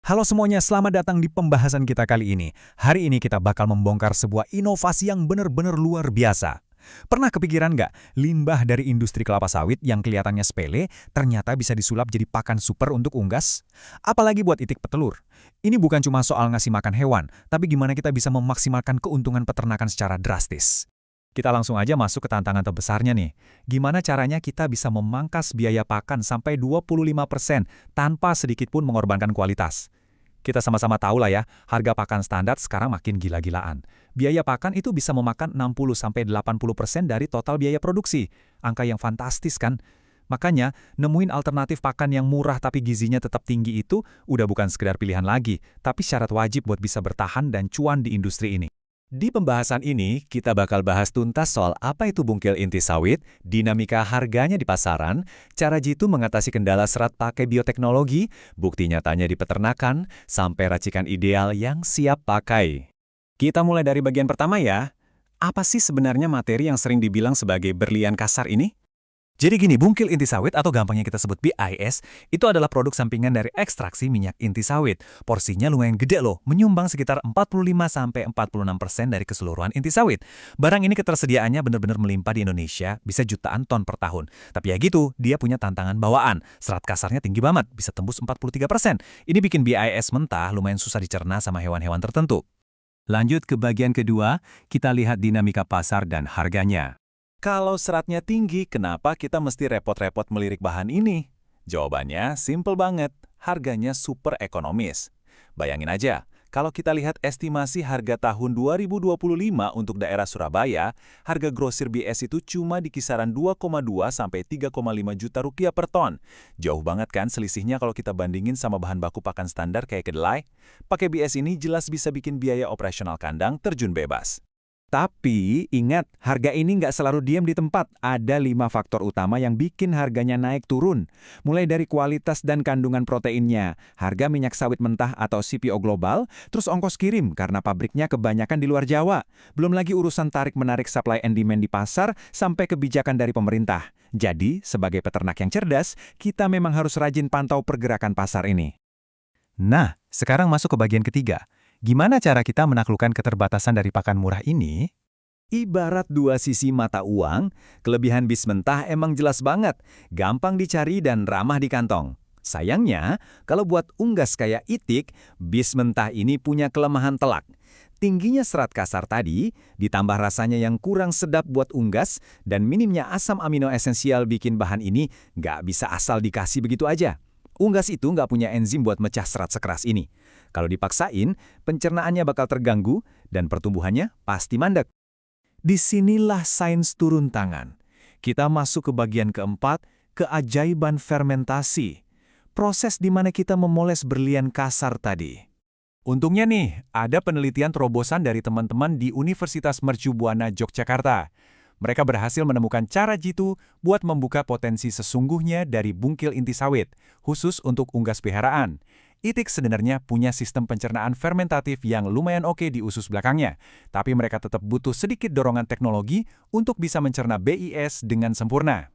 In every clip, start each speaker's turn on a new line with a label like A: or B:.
A: Halo semuanya, selamat datang di pembahasan kita kali ini. Hari ini kita bakal membongkar sebuah inovasi yang benar-benar luar biasa. Pernah kepikiran nggak, limbah dari industri kelapa sawit yang kelihatannya sepele, ternyata bisa disulap jadi pakan super untuk unggas? Apalagi buat itik petelur. Ini bukan cuma soal ngasih makan hewan, tapi gimana kita bisa memaksimalkan keuntungan peternakan secara drastis. Kita langsung aja masuk ke tantangan terbesarnya nih. Gimana caranya kita bisa memangkas biaya pakan sampai 25% tanpa sedikit pun mengorbankan kualitas? Kita sama-sama tahu lah ya, harga pakan standar sekarang makin gila-gilaan. Biaya pakan itu bisa memakan 60-80% dari total biaya produksi. Angka yang fantastis kan? Makanya, nemuin alternatif pakan yang murah tapi gizinya tetap tinggi itu udah bukan sekedar pilihan lagi, tapi syarat wajib buat bisa bertahan dan cuan di industri ini. Di pembahasan ini, kita bakal bahas tuntas soal apa itu bungkil inti sawit, dinamika harganya di pasaran, cara Jitu mengatasi kendala serat pakai bioteknologi, bukti nyatanya di peternakan, sampai racikan ideal yang siap pakai. Kita mulai dari bagian pertama ya. Apa sih sebenarnya materi yang sering dibilang sebagai berlian kasar ini? Jadi gini, bungkil inti sawit atau gampangnya kita sebut BIS, itu adalah produk sampingan dari ekstraksi minyak inti sawit. Porsinya lumayan gede loh, menyumbang sekitar 45-46% dari keseluruhan inti sawit. Barang ini ketersediaannya benar-benar melimpah di Indonesia, bisa jutaan ton per tahun. Tapi ya gitu, dia punya tantangan bawaan. Serat kasarnya tinggi banget, bisa tembus 43%. Ini bikin BIS mentah lumayan susah dicerna sama hewan-hewan tertentu. Lanjut ke bagian kedua, kita lihat dinamika pasar dan harganya. Kalau seratnya tinggi, kenapa kita mesti repot-repot melirik bahan ini? Jawabannya simple banget, harganya super ekonomis. Bayangin aja, kalau kita lihat estimasi harga tahun 2025 untuk daerah Surabaya, harga grosir BS itu cuma di kisaran 2,2 sampai 3,5 juta rupiah per ton. Jauh banget kan selisihnya kalau kita bandingin sama bahan baku pakan standar kayak kedelai? Pakai BS ini jelas bisa bikin biaya operasional kandang terjun bebas. Tapi, ingat, harga ini nggak selalu diam di tempat. Ada 5 faktor utama yang bikin harganya naik turun. Mulai dari kualitas dan kandungan proteinnya, harga minyak sawit mentah atau CPO global, terus ongkos kirim karena pabriknya kebanyakan di luar Jawa. Belum lagi urusan tarik-menarik supply and demand di pasar, sampai kebijakan dari pemerintah. Jadi, sebagai peternak yang cerdas, kita memang harus rajin pantau pergerakan pasar ini. Nah, sekarang masuk ke bagian ketiga. Gimana cara kita menaklukkan keterbatasan dari pakan murah ini? Ibarat dua sisi mata uang, kelebihan bis mentah emang jelas banget, gampang dicari dan ramah di kantong. Sayangnya, kalau buat unggas kayak itik, bis mentah ini punya kelemahan telak. Tingginya serat kasar tadi, ditambah rasanya yang kurang sedap buat unggas, dan minimnya asam amino esensial bikin bahan ini nggak bisa asal dikasih begitu aja. Unggas itu nggak punya enzim buat mecah serat sekeras ini. Kalau dipaksain, pencernaannya bakal terganggu dan pertumbuhannya pasti mandek. Disinilah sains turun tangan. Kita masuk ke bagian keempat, keajaiban fermentasi. Proses di mana kita memoles berlian kasar tadi. Untungnya nih, ada penelitian terobosan dari teman-teman di Universitas Mercu Buana Yogyakarta. Mereka berhasil menemukan cara jitu buat membuka potensi sesungguhnya dari bungkil inti sawit, khusus untuk unggas peliharaan. Itik sebenarnya punya sistem pencernaan fermentatif yang lumayan oke di usus belakangnya, tapi mereka tetap butuh sedikit dorongan teknologi untuk bisa mencerna BIS dengan sempurna.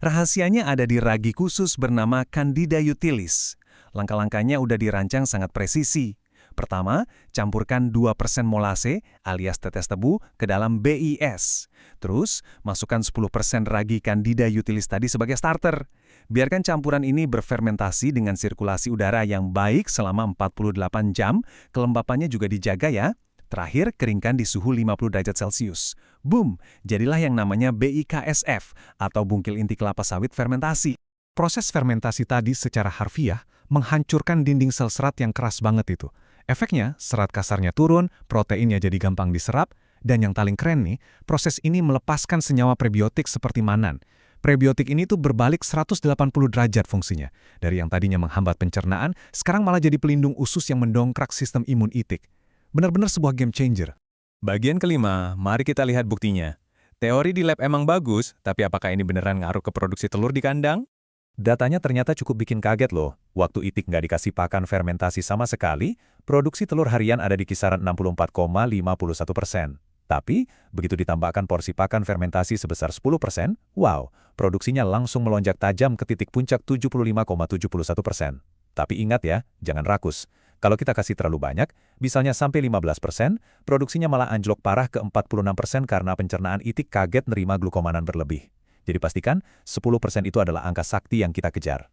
A: Rahasianya ada di ragi khusus bernama Candida utilis. Langkah-langkahnya udah dirancang sangat presisi. Pertama, campurkan 2% molase alias tetes tebu ke dalam BIS. Terus, masukkan 10% ragi Candida utilis tadi sebagai starter. Biarkan campuran ini berfermentasi dengan sirkulasi udara yang baik selama 48 jam, kelembapannya juga dijaga ya. Terakhir, keringkan di suhu 50 derajat Celcius. Boom! Jadilah yang namanya BIKSF atau bungkil inti kelapa sawit fermentasi. Proses fermentasi tadi secara harfiah menghancurkan dinding sel serat yang keras banget itu. Efeknya, serat kasarnya turun, proteinnya jadi gampang diserap, dan yang paling keren nih, proses ini melepaskan senyawa prebiotik seperti manan. Prebiotik ini tuh berbalik 180 derajat fungsinya. Dari yang tadinya menghambat pencernaan, sekarang malah jadi pelindung usus yang mendongkrak sistem imun itik. Benar-benar sebuah game changer. Bagian kelima, mari kita lihat buktinya. Teori di lab emang bagus, tapi apakah ini beneran ngaruh ke produksi telur di kandang? Datanya ternyata cukup bikin kaget loh. Waktu itik nggak dikasih pakan fermentasi sama sekali, produksi telur harian ada di kisaran 64,51%. Tapi, begitu ditambahkan porsi pakan fermentasi sebesar 10%, wow, produksinya langsung melonjak tajam ke titik puncak 75,71%. Tapi ingat ya, jangan rakus. Kalau kita kasih terlalu banyak, misalnya sampai 15%, produksinya malah anjlok parah ke 46% karena pencernaan itik kaget nerima glukomanan berlebih. Jadi pastikan 10% itu adalah angka sakti yang kita kejar.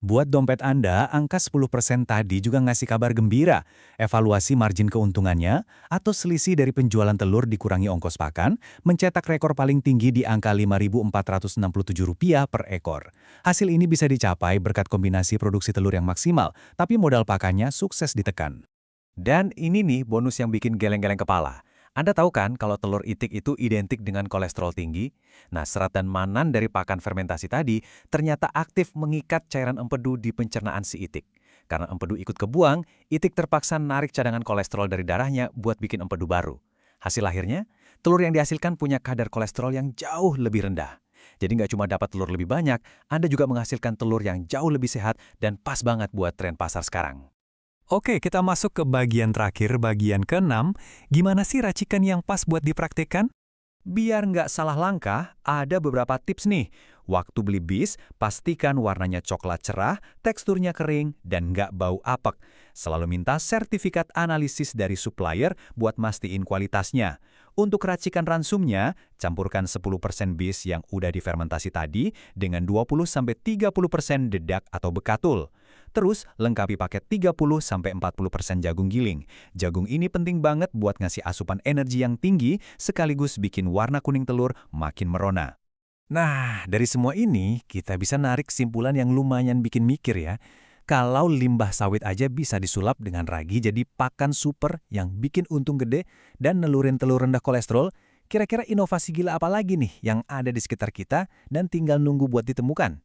B: Buat dompet Anda, angka 10% tadi juga ngasih kabar gembira. Evaluasi margin keuntungannya, atau selisih dari penjualan telur dikurangi ongkos pakan, mencetak rekor paling tinggi di angka Rp5.467 per ekor. Hasil ini bisa dicapai berkat kombinasi produksi telur yang maksimal, tapi modal pakannya sukses ditekan.
A: Dan ini nih bonus yang bikin geleng-geleng kepala. Anda tahu kan kalau telur itik itu identik dengan kolesterol tinggi? Nah, serat dan manan dari pakan fermentasi tadi ternyata aktif mengikat cairan empedu di pencernaan si itik. Karena empedu ikut kebuang, itik terpaksa narik cadangan kolesterol dari darahnya buat bikin empedu baru. Hasil akhirnya, telur yang dihasilkan punya kadar kolesterol yang jauh lebih rendah. Jadi nggak cuma dapat telur lebih banyak, Anda juga menghasilkan telur yang jauh lebih sehat dan pas banget buat tren pasar sekarang.
B: Oke, kita masuk ke bagian terakhir, bagian ke-6. Gimana sih racikan yang pas buat dipraktikkan?
A: Biar nggak salah langkah, ada beberapa tips nih. Waktu beli bis, pastikan warnanya coklat cerah, teksturnya kering, dan nggak bau apek. Selalu minta sertifikat analisis dari supplier buat mastiin kualitasnya. Untuk racikan ransumnya, campurkan 10% bis yang udah difermentasi tadi dengan 20-30% dedak atau bekatul. Terus, lengkapi paket 30-40% jagung giling. Jagung ini penting banget buat ngasih asupan energi yang tinggi, sekaligus bikin warna kuning telur makin merona.
B: Nah, dari semua ini, kita bisa narik kesimpulan yang lumayan bikin mikir ya. Kalau limbah sawit aja bisa disulap dengan ragi jadi pakan super yang bikin untung gede dan nelurin telur rendah kolesterol, kira-kira inovasi gila apa lagi nih yang ada di sekitar kita dan tinggal nunggu buat ditemukan?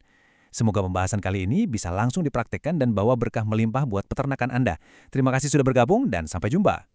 B: Semoga pembahasan kali ini bisa langsung dipraktekkan dan bawa berkah melimpah buat peternakan Anda. Terima kasih sudah bergabung dan sampai jumpa.